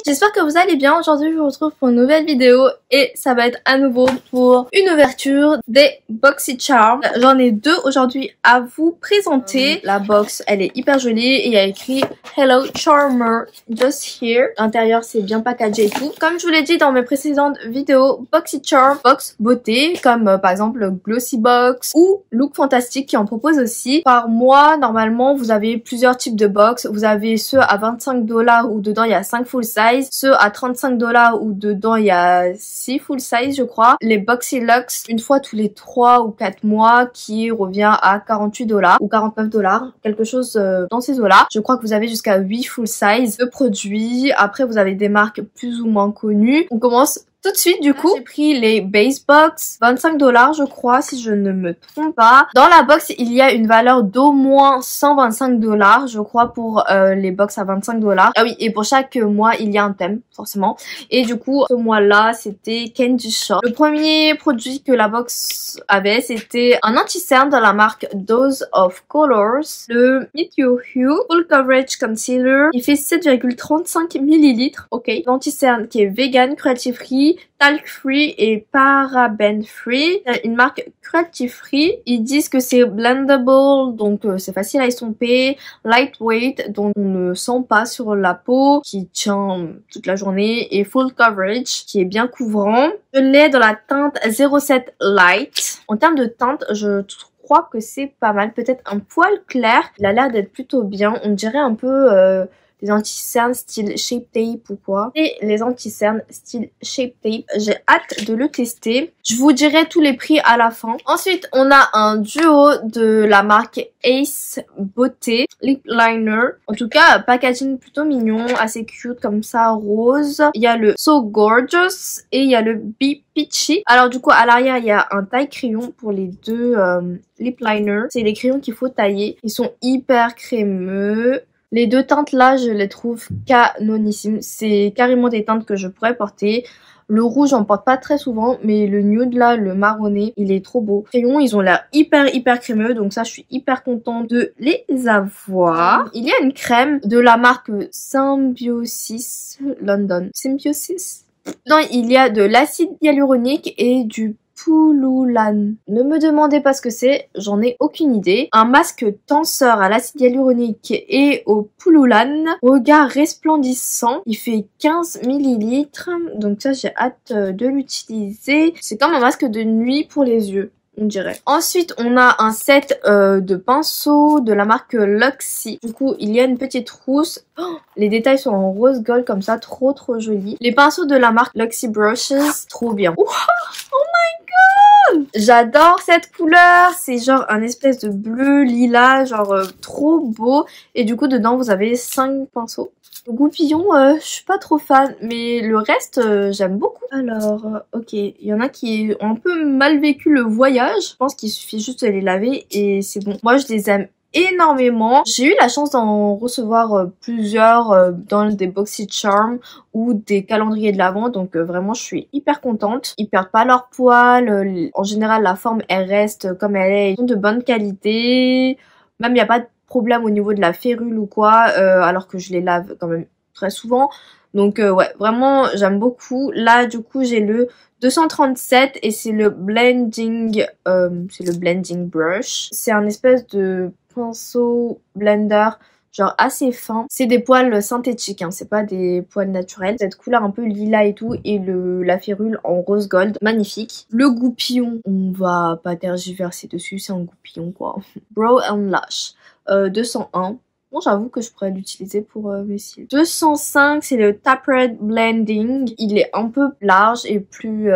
j'espère que vous allez bien. Aujourd'hui je vous retrouve pour une nouvelle vidéo et ça va être à nouveau pour une ouverture des BoxyCharm. J'en ai deux aujourd'hui à vous présenter. La box elle est hyper jolie et il y a écrit Hello Charmer just here. L'intérieur c'est bien packagé et tout. Comme je vous l'ai dit dans mes précédentes vidéos, BoxyCharm, box beauté comme par exemple Glossy Box ou Look Fantastic qui en propose aussi. Par mois normalement vous avez plusieurs types de box. Vous avez ceux à 25 $ où dedans il y a 5 full size, ceux à 35 $ où dedans il y a 6 full size je crois. Les Boxy Luxe une fois tous les 3 ou 4 mois qui revient à 48 $ ou 49 $, quelque chose dans ces eaux là. Je crois que vous avez jusqu'à 8 full size de produits. Après vous avez des marques plus ou moins connues. On commence tout de suite du coup. J'ai pris les base box, 25 $ je crois si je ne me trompe pas. Dans la box il y a une valeur d'au moins 125 $ je crois pour les box à 25 $. Ah oui, et pour chaque mois il y a un thème forcément. Et du coup ce mois là c'était Candy Shop. Le premier produit que la box avait c'était un anti-cerne de la marque Dose of Colors. Le Meet Your Hue Full Coverage Concealer. Il fait 7,35 ml. Ok. L'anti-cerne qui est vegan, cruelty free, talc free et paraben free. Une marque cruelty free. Ils disent que c'est blendable, donc c'est facile à estomper, lightweight, donc on ne sent pas sur la peau, qui tient toute la journée, et full coverage, qui est bien couvrant. Je l'ai dans la teinte 07 Light. En termes de teinte, je crois que c'est pas mal, peut-être un poil clair. Il a l'air d'être plutôt bien. On dirait un peu les anti-cernes style Shape Tape ou quoi. Et les anti-cernes style Shape Tape. J'ai hâte de le tester. Je vous dirai tous les prix à la fin. Ensuite, on a un duo de la marque Ace Beauté Lip Liner. En tout cas, packaging plutôt mignon, assez cute comme ça, rose. Il y a le So Gorgeous et il y a le Be Peachy. Alors du coup, à l'arrière, il y a un taille crayon pour les deux lip liners. C'est les crayons qu'il faut tailler. Ils sont hyper crémeux. Les deux teintes là, je les trouve canonissimes. C'est carrément des teintes que je pourrais porter. Le rouge, j'en porte pas très souvent, mais le nude là, le marronné, il est trop beau. Les crayons, ils ont l'air hyper crémeux, donc ça, je suis hyper contente de les avoir. Il y a une crème de la marque Symbiosis London. Symbiosis. Dedans, il y a de l'acide hyaluronique et du Pullulan. Ne me demandez pas ce que c'est, j'en ai aucune idée. Un masque tenseur à l'acide hyaluronique et au Pullulan. Regard resplendissant. Il fait 15 ml. Donc ça, j'ai hâte de l'utiliser. C'est comme un masque de nuit pour les yeux, on dirait. Ensuite, on a un set de pinceaux de la marque Luxy. Du coup, il y a une petite trousse. Oh, les détails sont en rose gold comme ça, trop joli. Les pinceaux de la marque Luxy Brushes, trop bien. Oh my god! J'adore cette couleur. C'est genre un espèce de bleu lilas, genre trop beau. Et du coup, dedans, vous avez 5 pinceaux. Le goupillon, je suis pas trop fan, mais le reste, j'aime beaucoup. Alors, ok, il y en a qui ont un peu mal vécu le voyage. Je pense qu'il suffit juste de les laver et c'est bon. Moi, je les aime énormément. J'ai eu la chance d'en recevoir plusieurs dans des BoxyCharm ou des calendriers de l'Avent, donc vraiment je suis hyper contente. Ils perdent pas leur poil, en général la forme elle reste comme elle est, ils sont de bonne qualité, même il n'y a pas de problème au niveau de la férule ou quoi, alors que je les lave quand même très souvent. Donc ouais, vraiment j'aime beaucoup. Là du coup j'ai le 237 et c'est le blending brush. C'est un espèce de pinceau blender genre assez fin. C'est des poils synthétiques, hein, c'est pas des poils naturels. Cette couleur un peu lilas et tout, et la férule en rose gold, magnifique. Le goupillon, on va pas tergiverser dessus, c'est un goupillon quoi. Brow and Lash, 201. Bon, j'avoue que je pourrais l'utiliser pour mes cils. 205, c'est le Tapered Blending. Il est un peu large et plus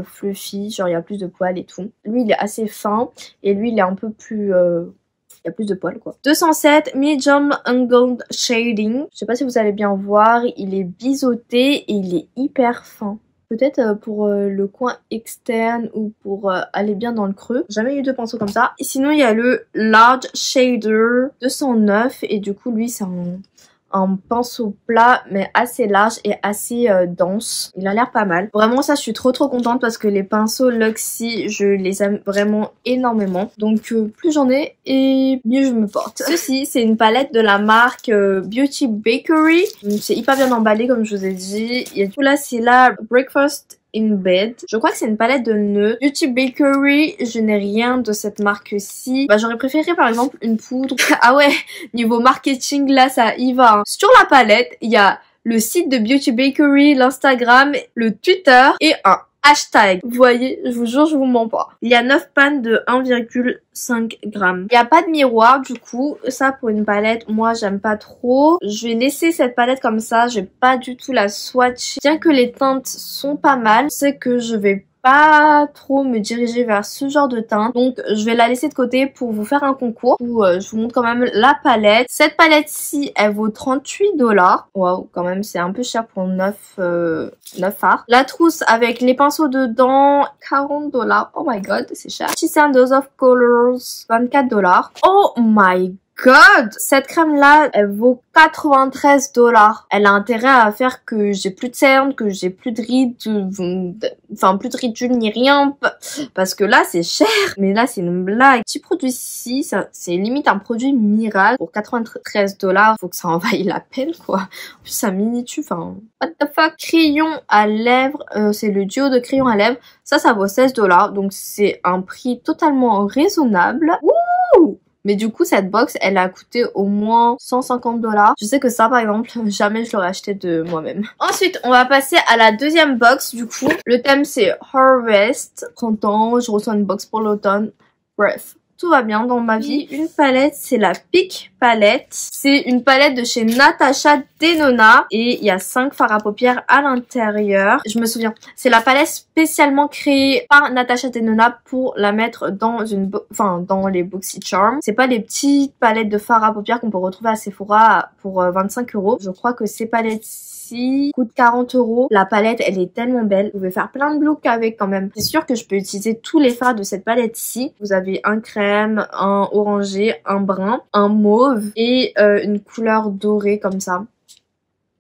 fluffy, genre il y a plus de poils et tout. Lui, il est assez fin et lui, il est un peu plus... il y a plus de poils quoi. 207, Medium Angled Shading. Je sais pas si vous allez bien voir, il est biseauté et il est hyper fin. Peut-être pour le coin externe ou pour aller bien dans le creux. Jamais eu de pinceau comme ça. Et sinon il y a le Large Shader 209 et du coup lui c'est un pinceau plat mais assez large et assez dense. Il a l'air pas mal. Vraiment ça je suis trop contente parce que les pinceaux Luxie je les aime vraiment énormément. Donc plus j'en ai et mieux je me porte. Ceci c'est une palette de la marque Beauty Bakery. C'est hyper bien emballé comme je vous ai dit. Et tout là c'est la Breakfast in Bed. Je crois que c'est une palette de nœuds. Beauty Bakery, je n'ai rien de cette marque-ci. Bah j'aurais préféré par exemple une poudre. Ah ouais, niveau marketing là ça y va. Sur la palette, il y a le site de Beauty Bakery, l'Instagram, le Twitter et un hashtag. Vous voyez, je vous jure, je vous mens pas. Il y a 9 pannes de 1,5 grammes. Il n'y a pas de miroir du coup. Ça pour une palette, moi j'aime pas trop. Je vais laisser cette palette comme ça. Je vais pas du tout la swatcher. Bien que les teintes sont pas mal, c'est que je vais pas trop me diriger vers ce genre de teinte. Donc je vais la laisser de côté pour vous faire un concours où je vous montre quand même la palette. Cette palette-ci, elle vaut 38$. Waouh, quand même, c'est un peu cher pour 9 fards. La trousse avec les pinceaux dedans, 40$. Oh my god, c'est cher. She's and Dose of Colors, 24$. Oh my god, cette crème là elle vaut 93$. Elle a intérêt à faire que j'ai plus de cernes, que j'ai plus de rides, enfin plus de ridules ni rien, parce que là c'est cher. Mais là c'est une blague. Petit produit-ci, c'est limite un produit miracle pour 93$. Faut que ça en vaille la peine quoi. En plus ça mini-tube, enfin what the fuck. Crayon à lèvres, c'est le duo de crayon à lèvres. Ça vaut 16$, donc c'est un prix totalement raisonnable. Wouh! Mais du coup, cette box, elle a coûté au moins 150$. Je sais que ça, par exemple, jamais je l'aurais acheté de moi-même. Ensuite, on va passer à la deuxième box, du coup. Le thème, c'est Harvest. Printemps, je reçois une box pour l'automne. Bref. Tout va bien dans ma vie. Une palette, c'est la Peak palette. C'est une palette de chez Natasha Denona et il y a 5 fards à paupières à l'intérieur. Je me souviens, c'est la palette spécialement créée par Natasha Denona pour la mettre dans dans les BoxyCharm. C'est pas les petites palettes de fards à paupières qu'on peut retrouver à Sephora pour 25€. Je crois que ces palettes coûte 40€. La palette elle est tellement belle, vous pouvez faire plein de looks avec quand même. C'est sûr que je peux utiliser tous les fards de cette palette-ci. Vous avez un crème, un orangé, un brun, un mauve et une couleur dorée comme ça.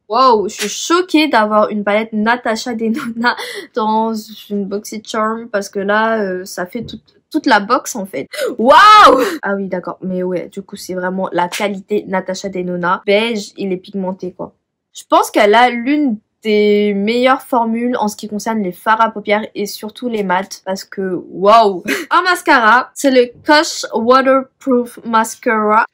Wow, je suis choquée d'avoir une palette Natasha Denona dans une BoxyCharm parce que là ça fait toute la box en fait. Waouh! Ah oui d'accord, mais ouais, du coup c'est vraiment la qualité Natasha Denona. Beige, il est pigmenté quoi. Je pense qu'elle a l'une des meilleures formules en ce qui concerne les fards à paupières et surtout les mats parce que waouh. Un mascara, c'est le Kush Waterproof Mascara.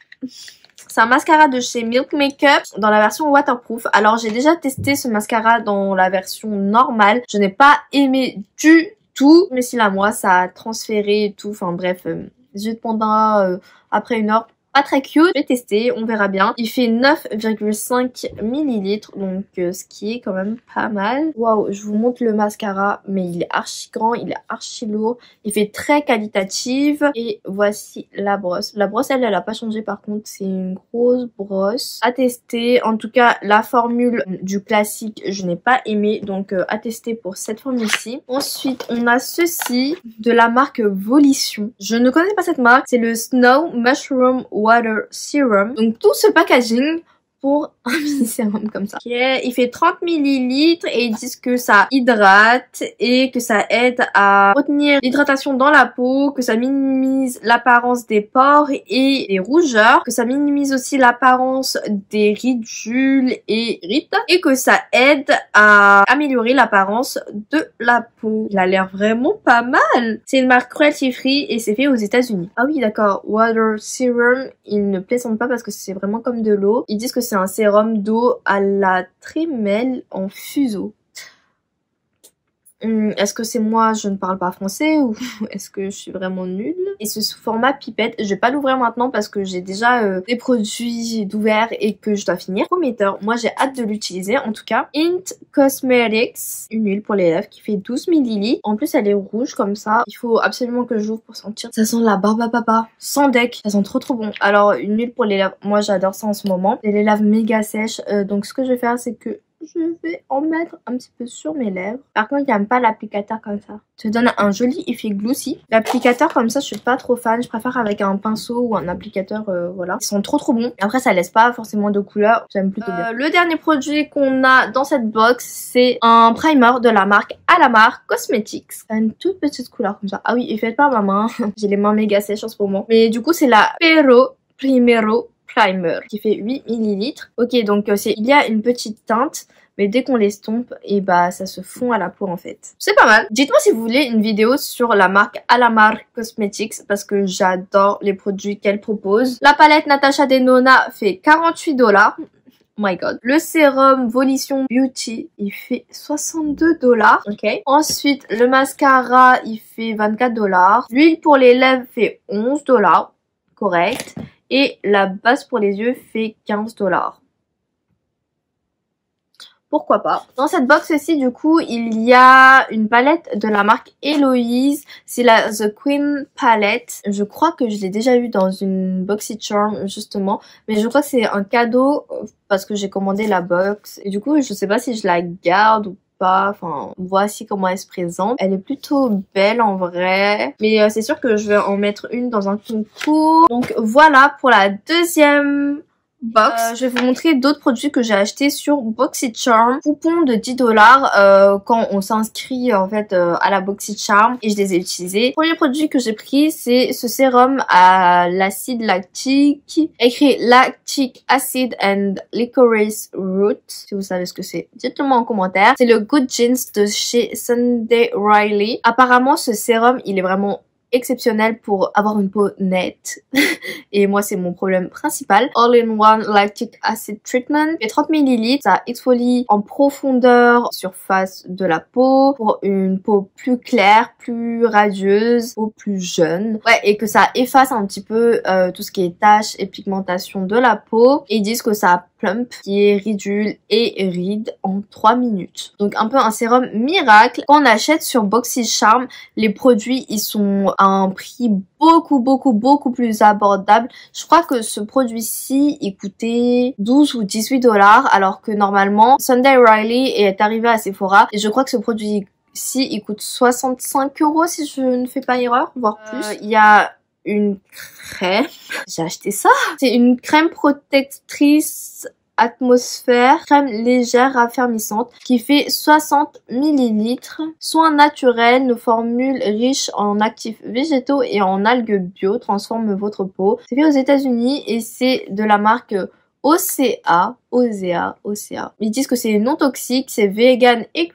C'est un mascara de chez Milk Makeup dans la version waterproof. Alors j'ai déjà testé ce mascara dans la version normale. Je n'ai pas aimé du tout. Mais si là moi ça a transféré et tout. Enfin bref, les yeux de panda après une heure. Pas très cute, je vais tester, on verra bien. Il fait 9,5 ml, donc ce qui est quand même pas mal. Waouh, je vous montre le mascara, mais il est archi grand, il est archi lourd. Il fait très qualitative. Et voici la brosse. La brosse, elle a pas changé par contre, c'est une grosse brosse. À tester, en tout cas, la formule du classique, je n'ai pas aimé, donc à tester pour cette formule-ci. Ensuite, on a ceci de la marque Volition. Je ne connais pas cette marque, c'est le Snow Mushroom Water Serum. Donc tout ce packaging pour un mini sérum comme ça. Okay. Il fait 30 ml et ils disent que ça hydrate et que ça aide à retenir l'hydratation dans la peau, que ça minimise l'apparence des pores et des rougeurs, que ça minimise aussi l'apparence des ridules et rides et que ça aide à améliorer l'apparence de la peau. Il a l'air vraiment pas mal. C'est une marque cruelty free et c'est fait aux États-Unis. Ah oui d'accord, Water Serum, ils ne plaisantent pas parce que c'est vraiment comme de l'eau. Ils disent que c'est un sérum d'eau à la trémelle en fuseau. Est-ce que c'est moi, je ne parle pas français ou est-ce que je suis vraiment nulle? Et c'est sous format pipette. Je vais pas l'ouvrir maintenant parce que j'ai déjà des produits d'ouvert et que je dois finir. Prometteur, moi j'ai hâte de l'utiliser en tout cas. Int Cosmetics, une huile pour les lèvres qui fait 12 ml. En plus elle est rouge comme ça. Il faut absolument que j'ouvre pour sentir. Ça sent la barbe à papa, sans deck. Ça sent trop bon. Alors une huile pour les lèvres, moi j'adore ça en ce moment. J'ai les lèvres méga sèches, donc ce que je vais faire c'est que je vais en mettre un petit peu sur mes lèvres. Par contre, j'aime pas l'applicateur comme ça. Ça donne un joli effet glossy. L'applicateur comme ça, je suis pas trop fan. Je préfère avec un pinceau ou un applicateur, voilà. Ils sont trop bons. Après, ça laisse pas forcément de couleur. J'aime plutôt bien. Le dernier produit qu'on a dans cette box, c'est un primer de la marque Alamar Cosmetics. Ça a une toute petite couleur comme ça. Ah oui, il fait pas ma main. J'ai les mains méga sèches en ce moment. Mais du coup, c'est la Pero Primero Primer qui fait 8 ml. Ok, donc il y a une petite teinte, mais dès qu'on l'estompe, et bah ça se fond à la peau en fait. C'est pas mal. Dites-moi si vous voulez une vidéo sur la marque Alamar Cosmetics parce que j'adore les produits qu'elle propose. La palette Natasha Denona fait 48$. Oh my god. Le sérum Volition Beauty, il fait 62$. Ok. Ensuite, le mascara, il fait 24$. L'huile pour les lèvres fait 11$. Correct. Et la base pour les yeux fait 15$. Pourquoi pas. Dans cette box-ci, du coup, il y a une palette de la marque Héloïse. C'est la The Queen Palette. Je crois que je l'ai déjà eu dans une BoxyCharm, justement. Mais je crois que c'est un cadeau parce que j'ai commandé la box. Et du coup, je sais pas si je la garde ou pas. Enfin, voici comment elle se présente. Elle est plutôt belle en vrai. Mais c'est sûr que je vais en mettre une dans un concours. Donc voilà pour la deuxième box. Je vais vous montrer d'autres produits que j'ai achetés sur BoxyCharm. Coupon de 10$ quand on s'inscrit en fait à la BoxyCharm et je les ai utilisés. Le premier produit que j'ai pris, c'est ce sérum à l'acide lactique. Écrit Lactic Acid and Licorice Root. Si vous savez ce que c'est, dites-le moi en commentaire. C'est le Good Jeans de chez Sunday Riley. Apparemment, ce sérum, il est vraiment exceptionnel pour avoir une peau nette. Et moi, c'est mon problème principal. All-in-One Lactic Acid Treatment. Il fait 30 ml. Ça exfolie en profondeur surface de la peau pour une peau plus claire, plus radieuse, peau plus jeune. Ouais, et que ça efface un petit peu tout ce qui est taches et pigmentation de la peau. Et ils disent que ça plump, qui est ridule et ride en 3 minutes. Donc un peu un sérum miracle. Quand on achète sur BoxyCharm, les produits, ils sont à un prix beaucoup plus abordable. Je crois que ce produit-ci, il coûtait 12 ou 18$, alors que normalement, Sunday Riley est arrivé à Sephora. Et je crois que ce produit-ci, il coûte 65€ si je ne fais pas erreur, voire plus. Il y a une crème. J'ai acheté ça. C'est une crème protectrice atmosphère, crème légère raffermissante qui fait 60 ml. Soin naturel, nos formules riches en actifs végétaux et en algues bio transforment votre peau. C'est fait aux États-Unis et c'est de la marque Osea. Ils disent que c'est non toxique, c'est vegan et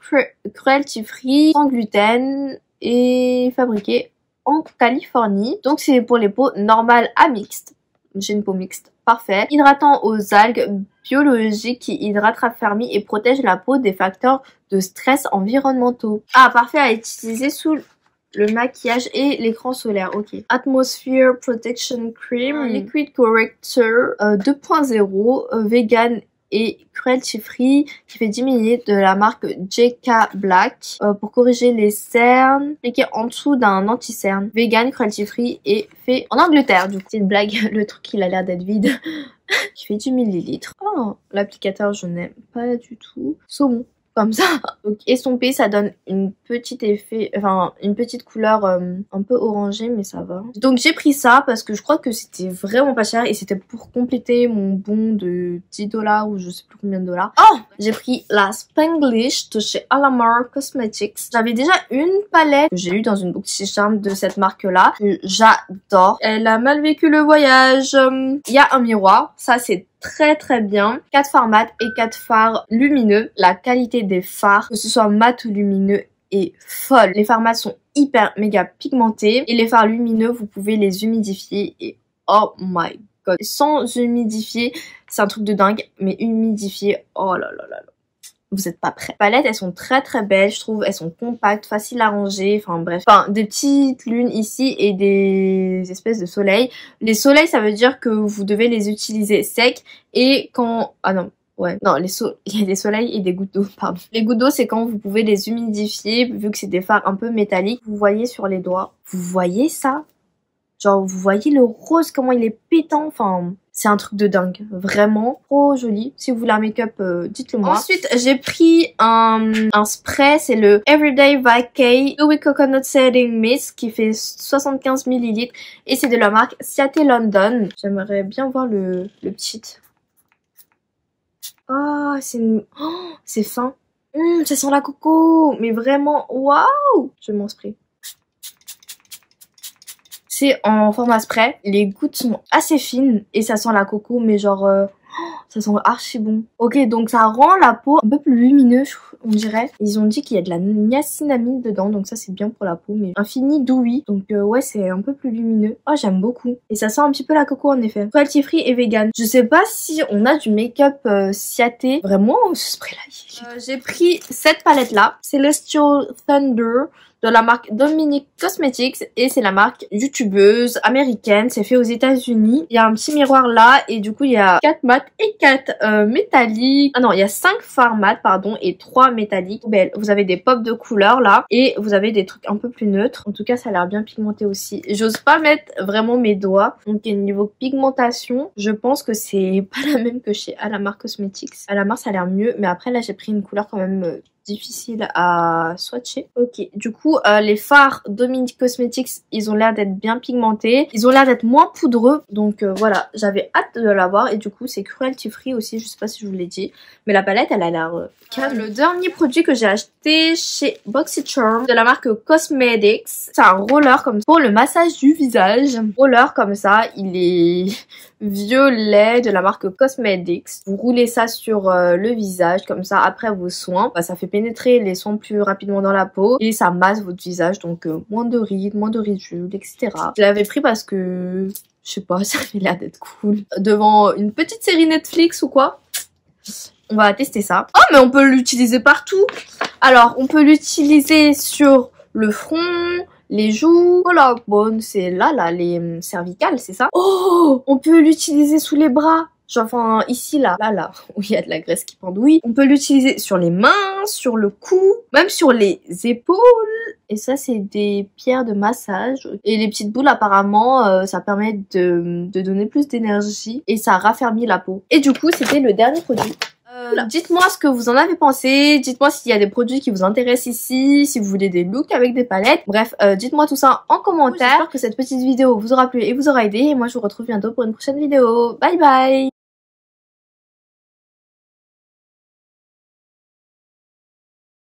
cruelty free, sans gluten et fabriqué en Californie. Donc c'est pour les peaux normales à mixtes. J'ai une peau mixte, parfait. Hydratant aux algues biologiques qui hydrate, raffermit et protège la peau des facteurs de stress environnementaux. Ah, parfait à utiliser sous le maquillage et l'écran solaire, ok. Atmosphere Protection Cream, Liquid Corrector 2.0, vegan et cruelty free qui fait 10 ml de la marque JK Black pour corriger les cernes et qui est en dessous d'un anti-cerne, vegan, cruelty free et fait en Angleterre. Du coup, c'est une blague, le truc il a l'air d'être vide. Qui fait 10 ml. Oh, l'applicateur je n'aime pas du tout. Saumon. Comme ça. Donc estompé, ça donne une petite effet, enfin une petite couleur un peu orangée, mais ça va. Donc j'ai pris ça parce que je crois que c'était vraiment pas cher et c'était pour compléter mon bon de 10$ ou je sais plus combien de dollars. Oh, j'ai pris la Spanglish de chez Alamar Cosmetics. J'avais déjà une palette que j'ai eue dans une BoxyCharm de cette marque-là que j'adore. Elle a mal vécu le voyage. Il y a un miroir, ça c'est très bien. 4 fards mat et 4 fards lumineux. La qualité des fards, que ce soit mat ou lumineux, est folle. Les fards mat sont hyper méga pigmentés et les fards lumineux, vous pouvez les humidifier et oh my god. Sans humidifier, c'est un truc de dingue, mais humidifier, oh là là là là. Vous êtes pas prêts. Les palettes, elles sont très belles, je trouve. Elles sont compactes, faciles à ranger. Enfin bref. Enfin, des petites lunes ici et des espèces de soleils. Les soleils, ça veut dire que vous devez les utiliser secs. Et quand... Ah non. Ouais. Non, il y a des soleils et des gouttes d'eau, pardon. Les gouttes d'eau, c'est quand vous pouvez les humidifier, vu que c'est des fards un peu métalliques. Vous voyez sur les doigts. Vous voyez ça? Genre, vous voyez le rose, comment il est pétant. Enfin, C'est un truc de dingue, vraiment trop joli. Si vous voulez un make-up, dites-le moi. Ensuite, j'ai pris un spray, c'est le Everyday Vacay Dewy Coconut Setting Mist qui fait 75 ml et c'est de la marque Ciate London. J'aimerais bien voir le petit. Oh, c'est fin. Ça sent la coco, mais vraiment, waouh! Je m'en spray. C'est en format spray. Les gouttes sont assez fines et ça sent la coco, mais genre, ça sent archi bon. Ok, donc ça rend la peau un peu plus lumineuse, on dirait. Ils ont dit qu'il y a de la niacinamide dedans, donc ça c'est bien pour la peau, mais infini dewy. Donc ouais, c'est un peu plus lumineux. Oh, j'aime beaucoup. Et ça sent un petit peu la coco en effet. Cruelty free et vegan. Je sais pas si on a du make-up Ciate. Vraiment, ce spray là. J'ai pris cette palette là. Celestial Thunder de la marque Dominique Cosmetics et c'est la marque youtubeuse américaine, c'est fait aux États-Unis. Il y a un petit miroir là et du coup il y a 4 mat et 4 métalliques. Ah non, il y a 5 fards mat pardon et 3 métalliques. Belle. Vous avez des pops de couleurs là et vous avez des trucs un peu plus neutres. En tout cas, ça a l'air bien pigmenté aussi. J'ose pas mettre vraiment mes doigts. Donc niveau pigmentation, je pense que c'est pas la même que chez Alamar Cosmetics. Alamar ça a l'air mieux, mais après là j'ai pris une couleur quand même difficile à swatcher. Ok, du coup les fards Dominique Cosmetics, ils ont l'air d'être bien pigmentés, ils ont l'air d'être moins poudreux, donc voilà, j'avais hâte de l'avoir et du coup c'est cruelty free aussi, je sais pas si je vous l'ai dit, mais la palette elle a l'air calme. Le dernier produit que j'ai acheté chez BoxyCharm de la marque Cosmetics, c'est un roller comme pour le massage du visage, roller comme ça, il est violet de la marque Cosmetics. Vous roulez ça sur le visage comme ça après vos soins, ça fait pénétrer les soins plus rapidement dans la peau et ça masse votre visage, donc moins de rides, moins de ridules, etc. Je l'avais pris parce que je sais pas, ça avait l'air d'être cool devant une petite série Netflix ou quoi. On va tester ça. Oh, mais on peut l'utiliser partout. Alors on peut l'utiliser sur le front, les joues, collarbone, c'est là les cervicales, c'est ça. Oh, on peut l'utiliser sous les bras. Genre, enfin, ici, là, où il y a de la graisse qui pendouille. On peut l'utiliser sur les mains, sur le cou, même sur les épaules. Et ça, c'est des pierres de massage. Et les petites boules, apparemment, ça permet de donner plus d'énergie. Et ça raffermit la peau. Et du coup, c'était le dernier produit. Dites-moi ce que vous en avez pensé, dites-moi s'il y a des produits qui vous intéressent ici, si vous voulez des looks avec des palettes. Bref, dites-moi tout ça en commentaire. J'espère que cette petite vidéo vous aura plu et vous aura aidé. Et moi, je vous retrouve bientôt pour une prochaine vidéo. Bye bye!